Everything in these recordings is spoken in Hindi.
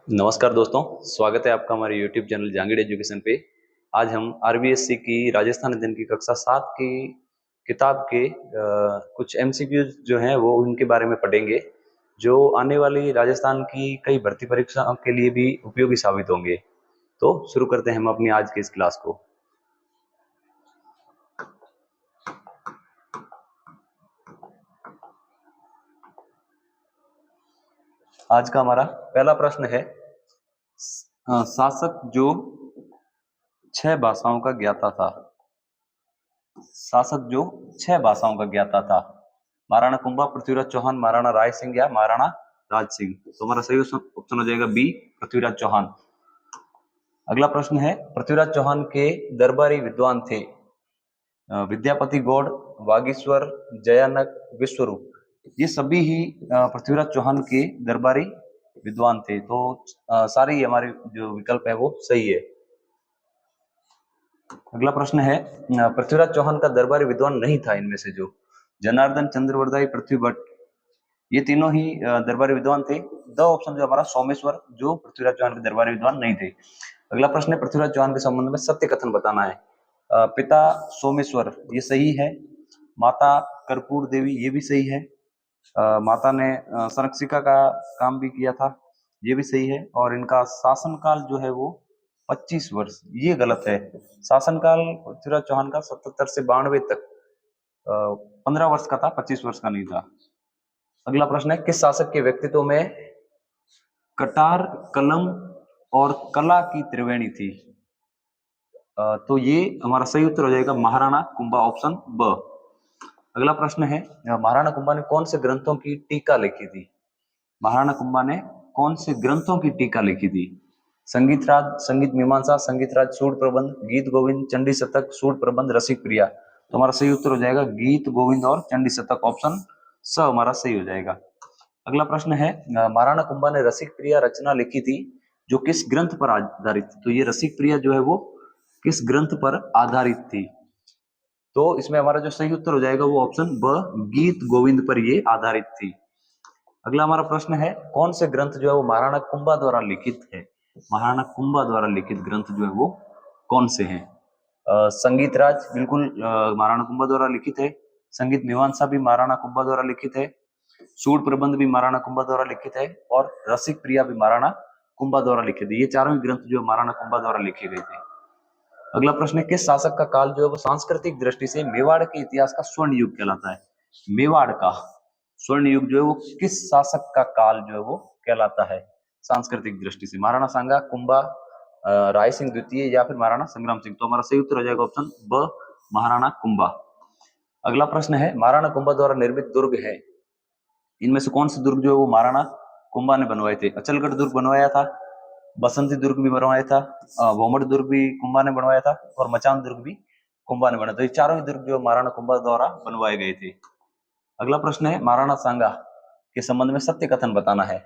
नमस्कार दोस्तों, स्वागत है आपका हमारे YouTube चैनल जहांगीर एजुकेशन पे। आज हम आरबीएससी की राजस्थान अध्ययन की कक्षा 7 की किताब के कुछ एमसीक्यूज जो हैं वो उनके बारे में पढ़ेंगे, जो आने वाली राजस्थान की कई भर्ती परीक्षाओं के लिए भी उपयोगी साबित होंगे। तो शुरू करते हैं हम अपनी आज की इस क्लास को। आज का हमारा पहला प्रश्न है, शासक जो 6 भाषाओं का ज्ञाता था। शासक जो 6 भाषाओं का ज्ञाता था। महाराणा कुंभा, पृथ्वीराज चौहान, महाराणा राय सिंह या महाराणा राज सिंह। तो हमारा सही ऑप्शन हो जाएगा बी, पृथ्वीराज चौहान। अगला प्रश्न है, पृथ्वीराज चौहान के दरबारी विद्वान थे विद्यापति गौड़, वागीश्वर, जयानक, विश्वरूप। ये सभी ही पृथ्वीराज चौहान के दरबारी विद्वान थे। तो सारे ही हमारे जो विकल्प है वो सही है। अगला प्रश्न है, पृथ्वीराज चौहान का दरबारी विद्वान नहीं था इनमें से जो जनार्दन, चंद्रवरदाई, पृथ्वी भट्ट, ये तीनों ही दरबारी विद्वान थे। द ऑप्शन जो हमारा सोमेश्वर, जो पृथ्वीराज चौहान के दरबारी विद्वान नहीं थे। अगला प्रश्न है, पृथ्वीराज चौहान के संबंध में सत्य कथन बताना है। पिता सोमेश्वर, ये सही है। माता कर्पूर देवी, ये भी सही है। माता ने संरक्षिका का काम भी किया था, ये भी सही है। और इनका शासनकाल जो है वो 25 वर्ष, ये गलत है। शासनकाल पृथ्वीराज चौहान का 77 से 92 तक 15 वर्ष का था, 25 वर्ष का नहीं था। अगला प्रश्न है, किस शासक के व्यक्तित्व में कटार, कलम और कला की त्रिवेणी थी? तो ये हमारा सही उत्तर हो जाएगा महाराणा कुंभा, ऑप्शन ब। अगला प्रश्न है, महाराणा कुंभा ने कौन से ग्रंथों की टीका लिखी थी? महाराणा कुंभा ने कौन से ग्रंथों की टीका लिखी थी? संगीत राज, संगीत मीमांसा, संगीत राज, सूड प्रबंध, गीत गोविंद, चंडी शतक, सूड प्रबंध, रसिक प्रिया। तो हमारा सही उत्तर हो जाएगा गीत गोविंद और चंडी शतक, ऑप्शन स हमारा सही हो जाएगा। अगला प्रश्न है, महाराणा कुंभा ने रसिक प्रिया रचना लिखी थी जो किस ग्रंथ पर आधारित थी? तो ये रसिक प्रिया जो है वो किस ग्रंथ पर आधारित थी? तो इसमें हमारा जो सही उत्तर हो जाएगा वो ऑप्शन ब, गीत गोविंद पर ये आधारित थी। अगला हमारा प्रश्न है, कौन से ग्रंथ जो है वो महाराणा कुंभा द्वारा लिखित है? महाराणा कुंभा द्वारा लिखित ग्रंथ जो है वो कौन से हैं? संगीत राज बिल्कुल महाराणा कुंभा द्वारा लिखित है। संगीत मीमांसा भी महाराणा कुंभा द्वारा लिखित है। सूड प्रबंध भी महाराणा कुंभा द्वारा लिखित है। और रसिक प्रिया भी महाराणा कुंभा द्वारा लिखित है। ये चारों ही ग्रंथ जो महाराणा कुंभा द्वारा लिखे गए थे। अगला प्रश्न है, किस शासक का काल जो है वो सांस्कृतिक दृष्टि से मेवाड़ के इतिहास का स्वर्ण युग कहलाता है? मेवाड़ का स्वर्ण युग जो है वो किस शासक का काल जो है वो कहलाता है सांस्कृतिक दृष्टि से? महाराणा सांगा, कुंभा, राय सिंह द्वितीय या फिर महाराणा संग्राम सिंह। तो हमारा सही उत्तर हो जाएगा ऑप्शन ब, महाराणा कुंभा। अगला प्रश्न है, महाराणा कुंभा द्वारा निर्मित दुर्ग है, इनमें से कौन से दुर्ग जो है वो महाराणा कुंभा ने बनवाए थे? अचलगढ़ दुर्ग बनवाया था, बसंती दुर्ग भी बनवाया था, भोमड़ दुर्ग भी कुंभा ने बनवाया था, और मचान दुर्ग भी कुंभा ने बनाया था। ये चारों ही दुर्ग जो महाराणा कुंभा द्वारा बनवाए गए थे। अगला प्रश्न है, महाराणा सांगा के संबंध में सत्य कथन बताना है।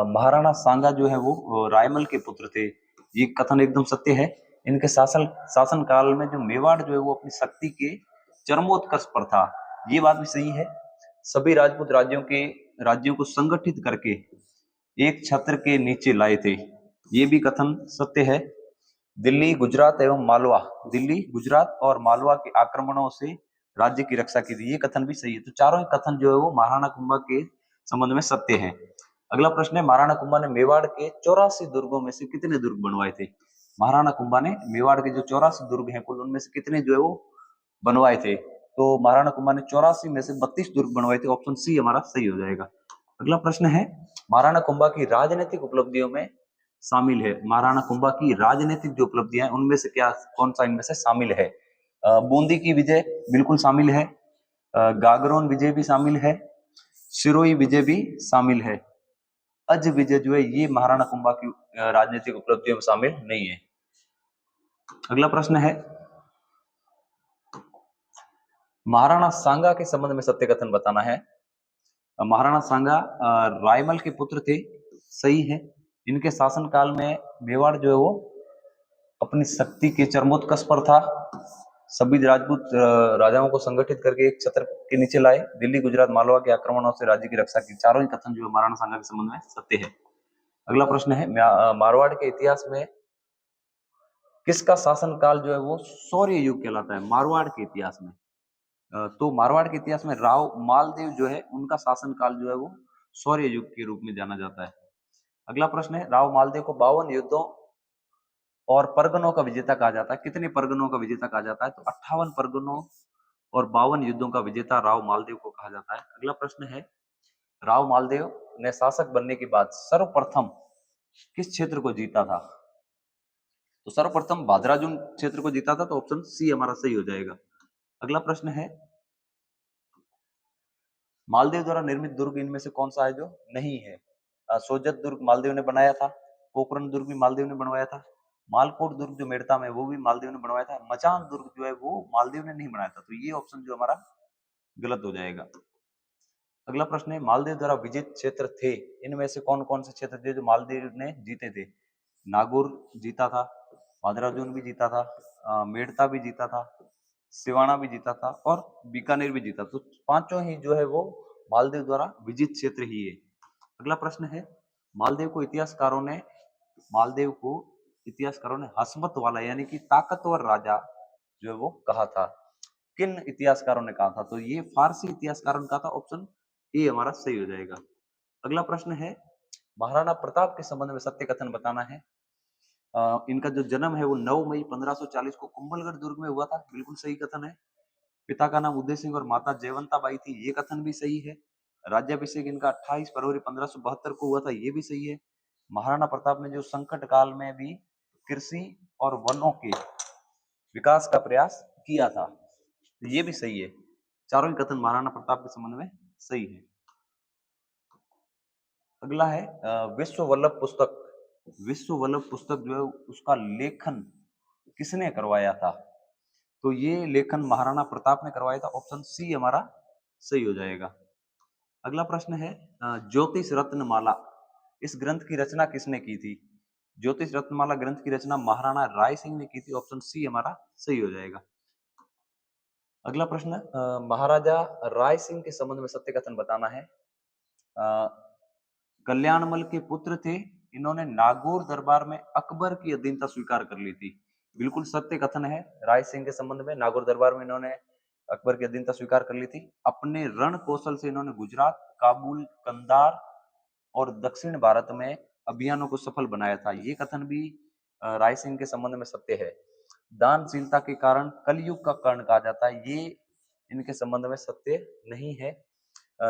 महाराणा सांगा जो है वो रायमल के पुत्र थे, ये कथन एकदम सत्य है। इनके शासन काल में जो मेवाड़ जो है वो अपनी शक्ति के चरमोत्कर्ष पर था, ये बात भी सही है। सभी राजपूत राज्यों को संगठित करके एक छत्र के नीचे लाए थे, ये भी कथन सत्य है। दिल्ली, गुजरात एवं मालवा, दिल्ली, गुजरात और मालवा के आक्रमणों से राज्य की रक्षा की थी, ये कथन भी सही है। तो चारों ही कथन जो है वो महाराणा कुंभा के संबंध में सत्य है। अगला प्रश्न है, महाराणा कुंभा ने मेवाड़ के 84 दुर्गों में से कितने दुर्ग बनवाए थे? महाराणा कुंभा ने मेवाड़ के जो 84 दुर्ग हैं कुल, उनमें से कितने जो है वो बनवाए थे? तो महाराणा कुंभा ने 84 में से 32 दुर्ग बनवाए थे, ऑप्शन सी हमारा सही हो जाएगा। अगला प्रश्न है, महाराणा कुंभा की राजनीतिक उपलब्धियों में शामिल है, महाराणा कुंभा की राजनीतिक जो उपलब्धियां हैं उनमें से क्या, कौन सा इनमें से शामिल है? बूंदी की विजय बिल्कुल शामिल है, गागरोन विजय भी शामिल है, सिरोही विजय भी शामिल है, अज विजय जो है ये महाराणा कुंभा की राजनीतिक उपलब्धियों में शामिल नहीं है। अगला प्रश्न है, महाराणा सांगा के संबंध में सत्य कथन बताना है। महाराणा सांगा रायमल के पुत्र थे, सही है। इनके शासन काल में मेवाड़ जो है वो अपनी शक्ति के चरमोत्कर्ष पर था। सभी राजपूत राजाओं को संगठित करके एक छत्र के नीचे लाए, दिल्ली, गुजरात, मालवा के आक्रमणों से राज्य की रक्षा की। चारों ही कथन जो है महाराणा सांगा के संबंध में सत्य है। अगला प्रश्न है मारवाड़ के इतिहास में किसका शासनकाल जो है वो शौर्य युग कहलाता है? मारवाड़ के इतिहास में तो मारवाड़ के इतिहास में राव मालदेव जो है उनका शासनकाल जो है वो शौर्य युग के रूप में जाना जाता है। अगला प्रश्न है राव मालदेव को 52 युद्धों और परगनों का विजेता कहा जाता है। कितने परगनों का विजेता कहा जाता है? तो 58 परगनों और 52 युद्धों का विजेता राव मालदेव को कहा जाता है। अगला प्रश्न है राव मालदेव ने शासक बनने के बाद सर्वप्रथम किस क्षेत्र को जीता था? तो सर्वप्रथम भादराजून क्षेत्र को जीता था, तो ऑप्शन सी हमारा सही हो जाएगा। अगला प्रश्न है मालदेव द्वारा निर्मित दुर्ग इनमें से कौन सा है जो नहीं है? सोजत दुर्ग मालदेव ने बनाया था, पोखरण दुर्ग भी मालदेव ने बनवाया था, मालकोट दुर्ग जो मेड़ता में वो भी मालदेव ने बनवाया था, मचान दुर्ग जो है वो मालदेव ने नहीं बनाया था। तो ये ऑप्शन जो हमारा गलत हो जाएगा। अगला प्रश्न है मालदेव द्वारा विजित क्षेत्र थे इनमें से कौन कौन से क्षेत्र थे जो मालदेव ने जीते थे? नागौर जीता था, भादराजून भी जीता था, मेड़ता भी जीता था, सिवाना भी जीता था और बीकानेर भी जीता। तो पांचों ही जो है वो मालदेव द्वारा विजित क्षेत्र ही है। अगला प्रश्न है मालदेव को इतिहासकारों ने मालदेव को इतिहासकारों ने हसमत वाला यानी कि ताकतवर राजा जो है वो कहा था। किन इतिहासकारों ने कहा था? तो ये फारसी इतिहासकारों ने कहा था। ऑप्शन ए हमारा सही हो जाएगा। अगला प्रश्न है महाराणा प्रताप के संबंध में सत्य कथन बताना है। इनका जो जन्म है वो 9 मई 1540 को कुंभलगढ़ दुर्ग में हुआ था। बिल्कुल सही कथन है। पिता का नाम उदय सिंह और माता जयवंता बाई थी। ये कथन भी सही है। राज्याभिषेक इनका 28 फरवरी 1572 को हुआ था। ये भी सही है। महाराणा प्रताप ने जो संकट काल में भी कृषि और वनों के विकास का प्रयास किया था, ये भी सही है। चारों ही कथन महाराणा प्रताप के संबंध में सही है। अगला है विश्व वल्लभ पुस्तक। विश्व वल्लभ पुस्तक जो है उसका लेखन किसने करवाया था? तो ये लेखन महाराणा प्रताप ने करवाया था। ऑप्शन सी हमारा सही हो जाएगा। अगला प्रश्न है ज्योतिष रत्नमाला इस ग्रंथ की रचना किसने की थी? ज्योतिष रत्नमाला ग्रंथ की रचना महाराणा राय सिंह ने की थी। ऑप्शन सी हमारा सही हो जाएगा। अगला प्रश्न महाराजा राय सिंह के संबंध में सत्य कथन बताना है। कल्याणमल के पुत्र थे। इन्होंने नागौर दरबार में अकबर की अधीनता स्वीकार कर ली थी। बिल्कुल सत्य कथन है। राय सिंह के संबंध में नागौर दरबार में इन्होंने अकबर की अधीनता स्वीकार कर ली थी। अपने रण कौशल से इन्होंने गुजरात, काबुल, कंधार और दक्षिण भारत में अभियानों को सफल बनाया था। ये कथन भी राय सिंह के संबंध में सत्य है। दानशीलता के कारण कलयुग का कर्ण कहा जाता है। ये इनके संबंध में सत्य नहीं है।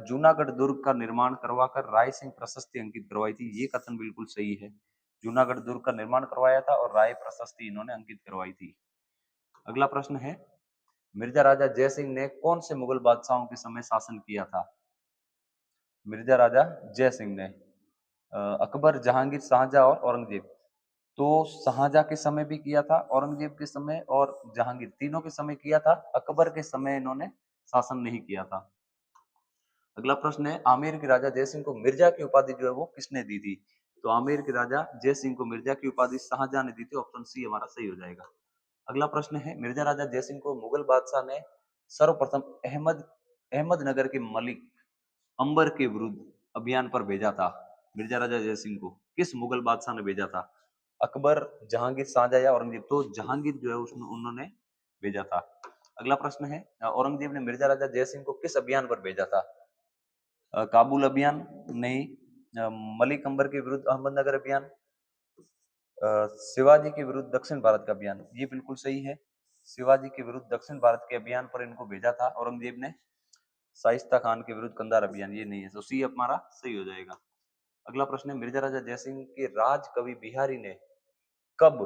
जूनागढ़ दुर्ग का निर्माण करवाकर राय सिंह प्रशस्ति अंकित करवाई थी। ये कथन बिल्कुल सही है। जूनागढ़ दुर्ग का निर्माण करवाया था और राय प्रशस्ति इन्होंने अंकित करवाई थी। अगला प्रश्न है मिर्जा राजा जय सिंह ने कौन से मुगल बादशाहों के समय शासन किया था? मिर्जा राजा जय सिंह ने अकबर, जहांगीर, शाहजहां और औरंगजेब। तो शाहजहां के समय भी किया था, औरंगजेब के समय और जहांगीर तीनों के समय किया था। अकबर के समय इन्होंने शासन नहीं किया था। अगला प्रश्न है आमेर के राजा जय सिंह को मिर्जा की उपाधि जो है वो किसने दी थी? तो आमेर के राजा जय सिंह को मिर्जा की उपाधि शाहजहां ने दी थी। ऑप्शन सी हमारा सही हो जाएगा। अगला प्रश्न है मिर्जा राजा जय सिंह को मुगल बादशाह ने सर्वप्रथम अहमदनगर के मलिक अंबर के विरुद्ध अभियान पर भेजा था। मिर्जा राजा जय सिंह को किस मुगल बादशाह ने भेजा था? अकबर, जहांगीर, शाहजहां या औरंगजेब? तो जहांगीर जो है उसने उन्होंने भेजा था। अगला प्रश्न है औरंगजेब ने मिर्जा राजा जय सिंह को किस अभियान पर भेजा था? काबुल अभियान? नहीं। मलिक अंबर के विरुद्ध अहमदनगर अभियान? शिवाजी के विरुद्ध दक्षिण भारत का अभियान? ये बिल्कुल सही है। शिवाजी के विरुद्ध दक्षिण भारत के अभियान पर इनको भेजा था औरंगजेब ने। शाइस्ता खान के विरुद्ध कंधार अभियान? ये नहीं है। तो सी हमारा सही हो जाएगा। अगला प्रश्न है मिर्जा राजा जयसिंह के राज कवि बिहारी ने कब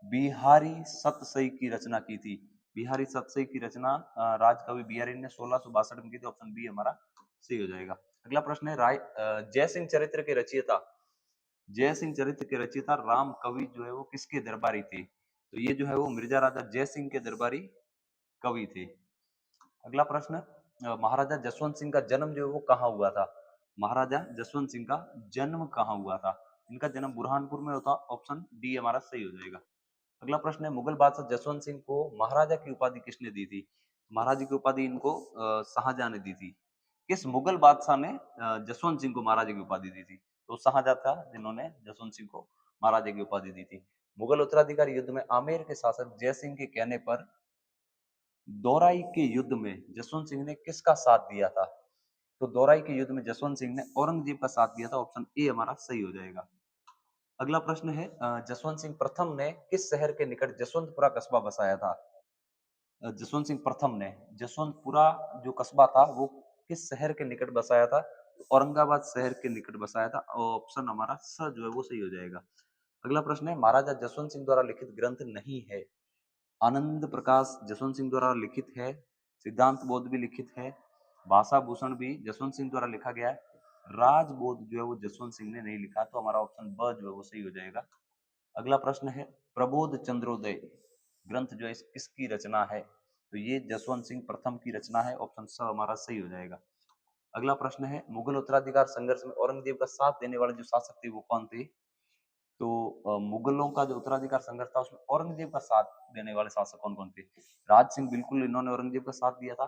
बिहारी सतसई की रचना की थी? बिहारी सतसई की रचना राज कवि बिहारी ने 1662 में की थी। ऑप्शन बी हमारा सही हो जाएगा। अगला प्रश्न है जय सिंह चरित्र के रचयिता जय सिंह चरित्र के रचयिता राम कवि जो है वो किसके दरबारी थे? तो ये जो है वो मिर्जा राजा जय सिंह के दरबारी कवि थे। अगला प्रश्न महाराजा जसवंत सिंह का जन्म जो है वो कहाँ हुआ था? महाराजा जसवंत सिंह का जन्म कहाँ हुआ था? इनका जन्म बुरहानपुर में होता। ऑप्शन डी हमारा सही हो जाएगा। अगला प्रश्न है मुगल बादशाह जसवंत सिंह को महाराजा की उपाधि किसने दी थी? महाराजा की उपाधि इनको शाहजहां ने दी थी। किस मुगल बादशाह ने जसवंत सिंह को महाराजा की उपाधि दी थी? तो शाहजहां था जिन्होंने जसवंत सिंह को महाराजा की उपाधि दी थी। मुगल उत्तराधिकारी युद्ध में आमेर के शासक जयसिंह के कहने पर दोराई के युद्ध में जसवंत सिंह ने किसका साथ दिया था? तो दोराई के युद्ध में जसवंत सिंह ने औरंगजेब का साथ दिया था। ऑप्शन ए हमारा सही हो जाएगा। अगला प्रश्न है जसवंत सिंह प्रथम ने किस शहर के निकट जसवंतपुरा कस्बा बसाया था? जसवंत सिंह प्रथम ने जसवंतपुरा जो कस्बा था वो किस शहर के निकट बसाया था? तो औरंगाबाद शहर के निकट बसाया था। ऑप्शन हमारा स जो है वो सही हो जाएगा। अगला प्रश्न है महाराजा जसवंत सिंह द्वारा लिखित ग्रंथ नहीं है। आनंद प्रकाश जसवंत सिंह द्वारा लिखित है, सिद्धांत बोध भी लिखित है, भाषा भूषण भी जसवंत सिंह द्वारा लिखा गया है, राजबोध जो है वो जसवंत सिंह ने नहीं लिखा। तो हमारा ऑप्शन ब जो है वो सही हो जाएगा। अगला प्रश्न है प्रबोध चंद्रोदय ग्रंथ जो है किसकी रचना है? तो ये जसवंत सिंह प्रथम की रचना है। ऑप्शन स हमारा सही हो जाएगा। अगला प्रश्न है मुगल उत्तराधिकार संघर्ष में औरंगजेब का साथ देने वाले जो शासक थे वो कौन थे? तो मुगलों का जो उत्तराधिकार संघर्ष था उसमें औरंगजेब का साथ देने वाले शासक कौन कौन थे? राज सिंह बिल्कुल इन्होंने औरंगजेब का साथ दिया था।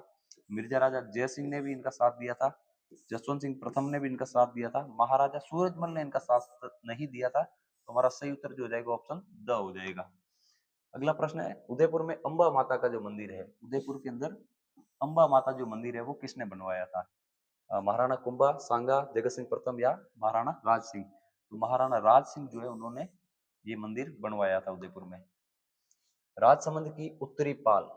मिर्जा राजा जय सिंह ने भी इनका साथ दिया था। जसवंत सिंह प्रथम ने भी इनका साथ दिया था। महाराजा सूरजमल ने इनका साथ नहीं दिया था। तो हमारा सही उत्तर जो हो जाएगा ऑप्शन द हो जाएगा। अगला प्रश्न है उदयपुर में अंबा माता का जो मंदिर है, उदयपुर के अंदर अंबा माता जो मंदिर है वो किसने बनवाया था? महाराणा कुंभा, सांगा, जगत सिंह प्रथम या महाराणा राज सिंह? तो महाराणा राज सिंह जो है उन्होंने ये मंदिर बनवाया था उदयपुर में। राजसमंद की उत्तरी पाल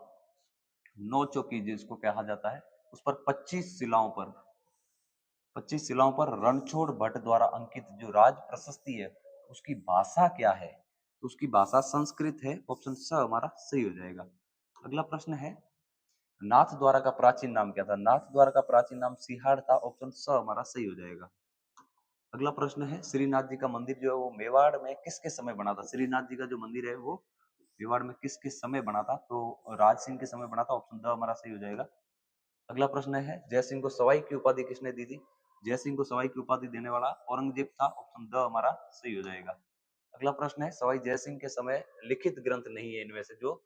नौ चौकी जिसको कहा जाता है उस पर 25 शिलाओं पर रणछोड़ भट्ट द्वारा अंकित जो राज प्रशस्ति है उसकी भाषा क्या है? तो उसकी भाषा संस्कृत है। ऑप्शन स हमारा सही हो जाएगा। अगला प्रश्न है नाथ द्वारा का प्राचीन नाम क्या था? नाथ द्वारा का प्राचीन नाम सिहाड़ था। ऑप्शन स हमारा सही हो जाएगा। अगला प्रश्न है श्रीनाथ जी का मंदिर जो है वो मेवाड़ में किसके समय बना था? श्रीनाथ जी का जो मंदिर है वो मेवाड़ में किसके समय बना था? तो राज सिंह के समय बना था। ऑप्शन द हमारा सही हो जाएगा। अगला प्रश्न है जय सिंह को सवाई की उपाधि किसने दी थी? जय सिंह को सवाई की उपाधि देने वाला औरंगजेब था। ऑप्शन द हमारा सही हो जाएगा। अगला प्रश्न है सवाई जय सिंह के समय लिखित ग्रंथ नहीं है इनमें से जो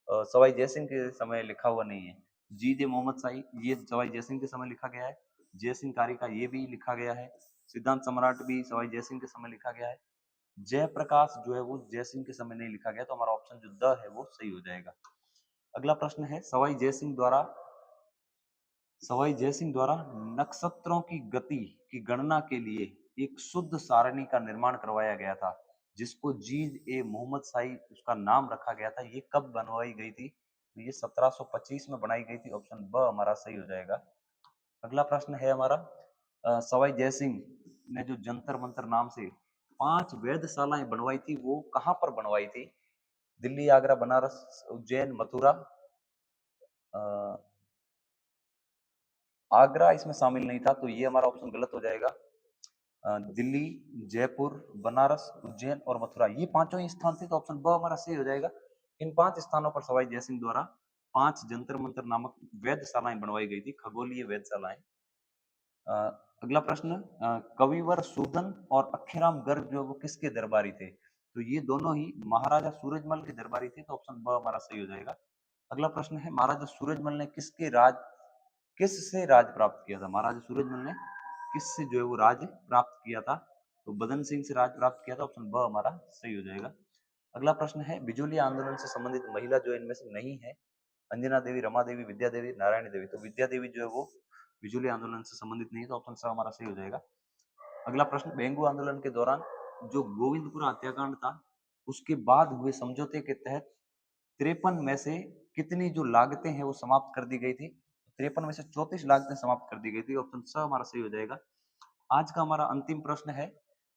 सवाई जय सिंह के समय लिखा हुआ नहीं है। जी जे मोहम्मद शाही ये सवाई जय सिंह के समय लिखा गया है। जय सिंह कारी का ये भी लिखा गया है। सिद्धांत सम्राट भी सवाई जय सिंह के समय लिखा गया है। जयप्रकाश जो है वो जय सिंह के समय नहीं लिखा गया। तो हमारा ऑप्शन जो द है वो सही हो जाएगा। अगला प्रश्न है सवाई जयसिंह द्वारा नक्षत्रों की गति की गणना के लिए एक शुद्ध सारणी का निर्माण करवाया गया था जिसको जीज ए मोहम्मद शाही उसका नाम रखा गया था। ये कब बनवाई गई थी? तो ये 1725 में बनाई गई थी। ऑप्शन ब हमारा सही हो जाएगा। अगला प्रश्न है हमारा सवाई जयसिंह ने जो जंतर मंतर नाम से 5 वेधशालाएं बनवाई थी वो कहाँ पर बनवाई थी? दिल्ली, आगरा, बनारस, उज्जैन, मथुरा। अ, आगरा इसमें शामिल नहीं था तो ये हमारा ऑप्शन गलत हो जाएगा। दिल्ली, जयपुर, बनारस, उज्जैन और मथुरा ये पांचों ही स्थान थे। तो ऑप्शन ब हमारा सही हो जाएगा। इन 5 स्थानों पर सवाई जयसिंह द्वारा 5 जंतर मंतर नामक वेधशालाएं बनवाई गई थी, खगोलीय वेधशालाएं। अ, अगला प्रश्न कविवर सूदन और अक्षराम गर्ग जो वो किसके दरबारी थे? तो ये दोनों ही महाराजा सूरजमल के दरबारी थे। तो ऑप्शन ब हमारा सही हो जाएगा। अगला प्रश्न है महाराजा सूरजमल ने किससे राज प्राप्त किया था? महाराजा सूरजमल ने किससे जो है वो राज प्राप्त किया था? तो बदन सिंह से राज प्राप्त किया था। ऑप्शन ब हमारा सही हो जाएगा। अगला प्रश्न है बिजोली आंदोलन से संबंधित महिला जो इनमें से नहीं है, अंजना देवी, रमा देवी, विद्या देवी, नारायणी देवी। तो विद्या देवी जो है वो बिजोली आंदोलन से संबंधित नहीं है। तो ऑप्शन स हमारा सही हो जाएगा। अगला प्रश्न बेंगू आंदोलन के दौरान जो गोविंदपुरा हत्याकांड था उसके बाद हुए समझौते के तहत 53 में से कितनी जो लागतें हैं वो समाप्त कर दी गई थी? 53 में से 34 लागतें समाप्त कर दी गई थी। ऑप्शन स हमारा सही हो जाएगा। आज का हमारा अंतिम प्रश्न है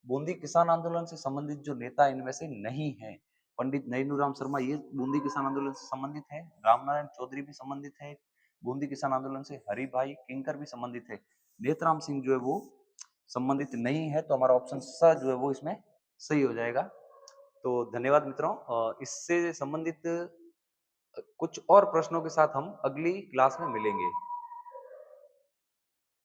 बूंदी किसान आंदोलन से संबंधित जो नेता इनमें से नहीं है। पंडित नैनूराम शर्मा ये बूंदी किसान आंदोलन से संबंधित है। रामनारायण चौधरी भी संबंधित है बूंदी किसान आंदोलन से। हरिभाई किंकर भी संबंधित है। नेतराम सिंह जो है वो संबंधित नहीं है। तो हमारा ऑप्शन स जो है वो इसमें सही हो जाएगा। तो धन्यवाद मित्रों। इससे संबंधित कुछ और प्रश्नों के साथ हम अगली क्लास में मिलेंगे।